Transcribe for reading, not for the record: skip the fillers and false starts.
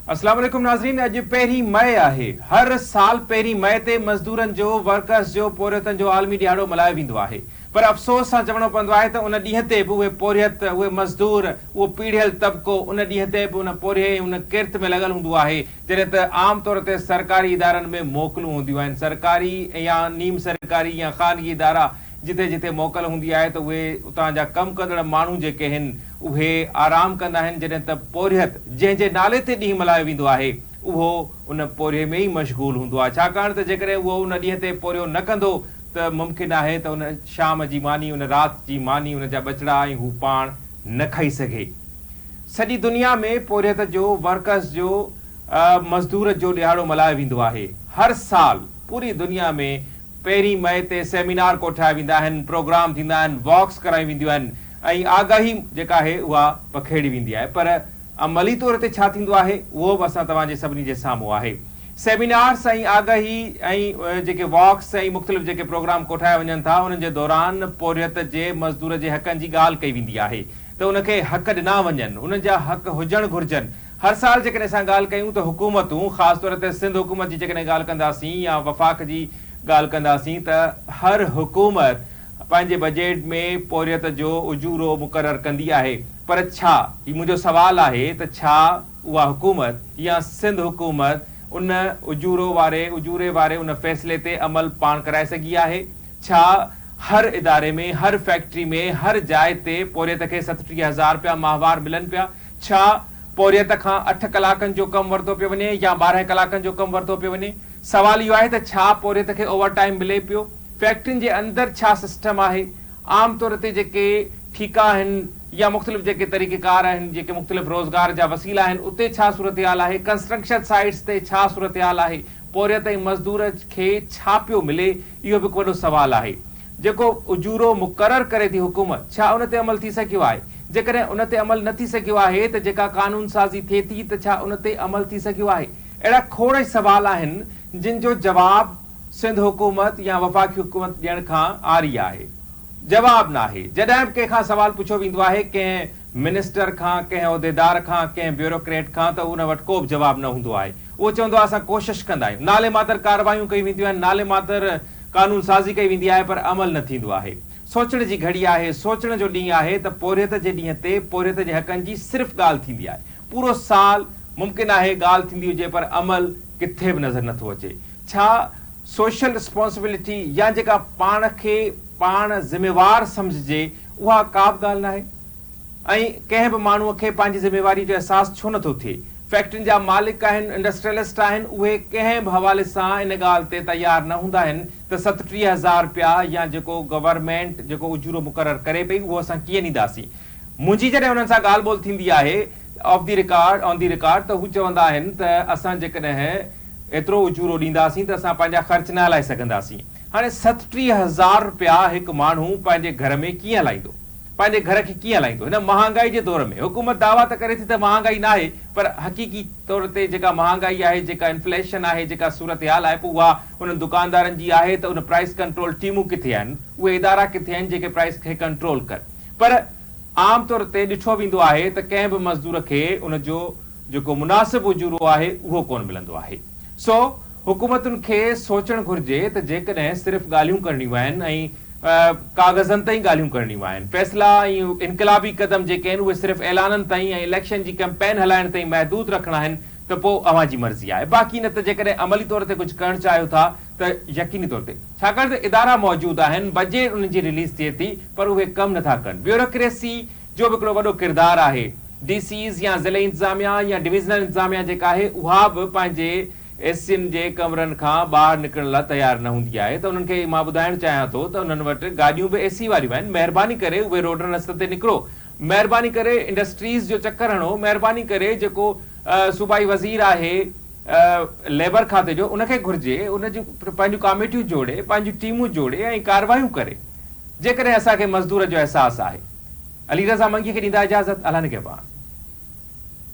अस्सलाम वालेकुम नाज़रीन। अॼु 1 मई आहे। हर साल 1 मई ते मज़दूरनि जो वर्कर्स जो पोरियतनि जो आलमी ॾियारो मल्हायो वेंदो आहे, पर अफ़सोस सां चवणो पवंदो आहे त उन ॾींहं ते बि उहे पोरियत, उहे मज़दूर, उहो पीढ़ियल तबिको उन ॾींहं ते बि उन पोरिये उन किर्त में लॻल हूंदो आहे, जॾहिं त आम तौर ते सरकारी इदारनि में मोकलूं हूंदियूं आहिनि। सरकारी या नीम सरकारी या ख़ानगी इदारा जिते जिते मोकल हूंदी आहे त उहे उतां जा कमु कंदड़ माण्हू जेके आहिनि उहे आराम कंदा आहिनि, जॾहिं त पोरियत जंहिंजे नाले ते ॾींहुं मल्हायो वेंदो आहे उहो उन पोरिये में ई मशगूल हूंदो आहे। छाकाणि त जेकॾहिं उहो उन ॾींहं ते पोरियो न कंदो त मुमकिन आहे त उन शाम जी मानी, उन राति जी मानी, उन जा बचड़ा ऐं हू पाण न खाई सघे। सॼी दुनिया में पोरियत जो, वर्कर्स जो, मज़दूर जो ॾियारो मल्हायो वेंदो आहे। हर साल पूरी दुनिया में 1 मई ते सेमिनार कोठाया वेंदा आहिनि, प्रोग्राम थींदा आहिनि, वॉक्स कराई वेंदियूं आहिनि ऐं आगाही जेका आहे उहा पखेड़ी वेंदी आहे। पर अमली तौर ते छा थींदो आहे उहो बि असां तव्हांजे सभिनी जे साम्हूं आहे। सेमिनार्स ऐं आगाही ऐं जेके वॉक्स ऐं मुख़्तलिफ़ जेके प्रोग्राम कोठाया वञनि था उन्हनि जे दौरान पोरियत जे मज़दूर जे हक़नि जी ॻाल्हि कई वेंदी आहे त उनखे हक़ ॾिना वञनि, उन्हनि जा हक़ हुजणु घुरिजनि। हर साल जेकॾहिं असां ॻाल्हि कयूं त हुकूमतूं, ख़ासि तौर ते सिंध हुकूमत जी जेकॾहिं ॻाल्हि कंदासीं या वफ़ाक़ जी ॻाल्हि कंदासीं त हर हुकूमत पंहिंजे बजट में पोरियत जो उजूरो मुक़ररु कंदी आहे। पर छा, ही मुंहिंजो सवाल आहे त छा उहा हुकूमत या सिंध हुकूमत उन उजूरे वारे उन फ़ैसिले ते अमल पाण कराए सघी आहे? छा हर इदारे में, हर फैक्ट्री में, हर जाइ ते पोरियत खे 37,000 रुपया माहवार मिलनि पिया? छा पोरियत खां 8 कलाकनि जो कमु वरितो पियो वञे या 12 कलाकनि जो कमु वरितो पियो वञे? सवाल इहो आहे त छा पोरियत खे ओवर टाइम मिले पियो? फैक्ट्रियुनि जे अंदरि छा सिस्टम आहे? आम तौर ते जेके ठीका आहिनि या मुख़्तलिफ़ जेके तरीक़ेकार आहिनि, जेके मुख़्तलिफ़ रोज़गार जा वसीला आहिनि, उते छा सूरत हाल आहे? कंस्ट्रक्शन साइट्स ते छा सूरत हाल आहे? पोरियत ऐं मज़दूर खे छा पियो मिले? इहो बि हिकु वॾो सवाल आहे। जेको उजूरो मुक़ररु करे थी हुकूमत, छा उन ते अमल थी सघियो आहे? जेकॾहिं उन ते अमल न थी सघियो आहे त जेका कानून साज़ी थिए थी त छा उन ते अमल थी सघियो आहे? अहिड़ा खोड़ सवाल आहिनि जिन जो जवाब सिंध हुकूमत या वफ़ाक़ी हुकूमत ॾियण खां आरी आहे। जवाब न आहे। जॾहिं बि कंहिंखां सवाल पुछियो वेंदो आहे, कंहिं मिनिस्टर खां, कंहिं उहिदेदार खां, कंहिं ब्यूरोक्रेट खां, त उन वटि को बि जवाब न हूंदो आहे। उहो चवंदो आहे असां कोशिशि कंदा आहियूं, नाले मातर कार्रवायूं कई वेंदियूं आहिनि, नाले मातर कानून साज़ी कई वेंदी आहे, पर अमल न थींदो आहे। सोचण जी घड़ी आहे, सोचण जो ॾींहुं आहे त पोरियत जे ॾींहं ते पोरियत जे हक़नि जी सिर्फ़ु ॻाल्हि थींदी आहे। पूरो साल मुमकिन आहे ॻाल्हि थींदी हुजे पर अमल किथे बि नज़र नथो अचे। छा सोशल रिस्पॉन्सिबिलिटी या जेका पाण खे पाण ज़िम्मेवार सम्झिजे उहा का बि ॻाल्हि न आहे? ऐं कंहिं बि माण्हूअ खे पंहिंजी ज़िम्मेवारी जो अहसासु छो नथो थिए? फैक्ट्रियुनि जा मालिक आहिनि, इंडस्ट्रियलिस्ट आहिनि, उहे कंहिं बि हवाले सां इन ॻाल्हि ते तयार न हूंदा आहिनि त 37,000 रुपया या जेको गवर्नमेंट जेको उजूरो मुक़ररु करे पई उहो असां कीअं ॾींदासीं। मुंहिंजी जॾहिं हुननि सां ॻाल्हि ॿोल थींदी आहे ऑन दी रिकॉर्ड त हू चवंदा आहिनि त असां जेकॾहिं एतिरो उजूरो ॾींदासीं त असां पंहिंजा ख़र्च न हलाए सघंदासीं। हाणे 37,000 रुपया हिकु माण्हू पंहिंजे घर में कीअं हलाईंदो, पंहिंजे घर खे कीअं हलाईंदो? हिन महांगाई जे दौर में हुकूमत दावा त करे थी त महांगाई न आहे, पर हक़ीक़ी तौर ते जेका महांगाई आहे, जेका इन्फ्लेशन आहे, जेका सूरत हाल आहे, पोइ उहा उन्हनि दुकानदारनि जी आहे त उन प्राइस कंट्रोल टीमूं किथे आहिनि? उहे इदारा किथे आहिनि जेके प्राइस खे कंट्रोल कनि? पर आम तौर ते ॾिठो वेंदो आहे त कंहिं बि मज़दूर खे उनजो जेको मुनासिबु उजूरो आहे उहो कोन मिलंदो आहे। सो हुकूमतुनि खे सोचणु घुरिजे त जेकॾहिं सिर्फ़ु ॻाल्हियूं करणियूं आहिनि ऐं कागज़नि ताईं ॻाल्हियूं करणियूं आहिनि, फ़ैसिला ऐं इनक़लाबी क़दम जेके आहिनि उहे सिर्फ़ु ऐलाननि ताईं ऐं इलेक्शन जी कैंपेन हलाइण ताईं महदूद रखणा आहिनि त पोइ अव्हांजी मर्ज़ी आहे। बाक़ी न त जेकॾहिं अमली तौर ते कुझु करणु चाहियो था त यकीनी तौर ते, छाकाणि त इदारा मौजूदु आहिनि, बजट उन्हनि जी रिलीज़ थिए थी पर उहे कमु नथा कनि। ब्यूरोक्रेसी जो बि हिकिड़ो वॾो किरदारु आहे। DCs या ज़िले इंतिज़ामिया या डिविज़नल इंतिज़ामिया जेका आहे उहा बि पंहिंजे एसियुनि जे कमरनि खां ॿाहिरि निकिरण लाइ तयारु न हूंदी आहे। त उन्हनि खे मां ॿुधाइणु चाहियां थो त उन्हनि वटि गाॾियूं बि AC वारियूं आहिनि। महिरबानी करे उहे रोड रस्ते ते निकिरो, महिरबानी करे इंडस्ट्रीज़ जो चकर हणो, महिरबानी करे जेको सूबाई वज़ीर आहे लेबर खाते जो उनखे घुरिजे उनजूं पंहिंजूं कमेटियूं जोड़े, पंहिंजूं टीमूं जोड़े ऐं कार्रवायूं करे, जेकॾहिं असांखे मज़दूर जो अहसासु आहे। अली रज़ा मंगी खे ॾींदा इजाज़त। अल्लाह निगहबान।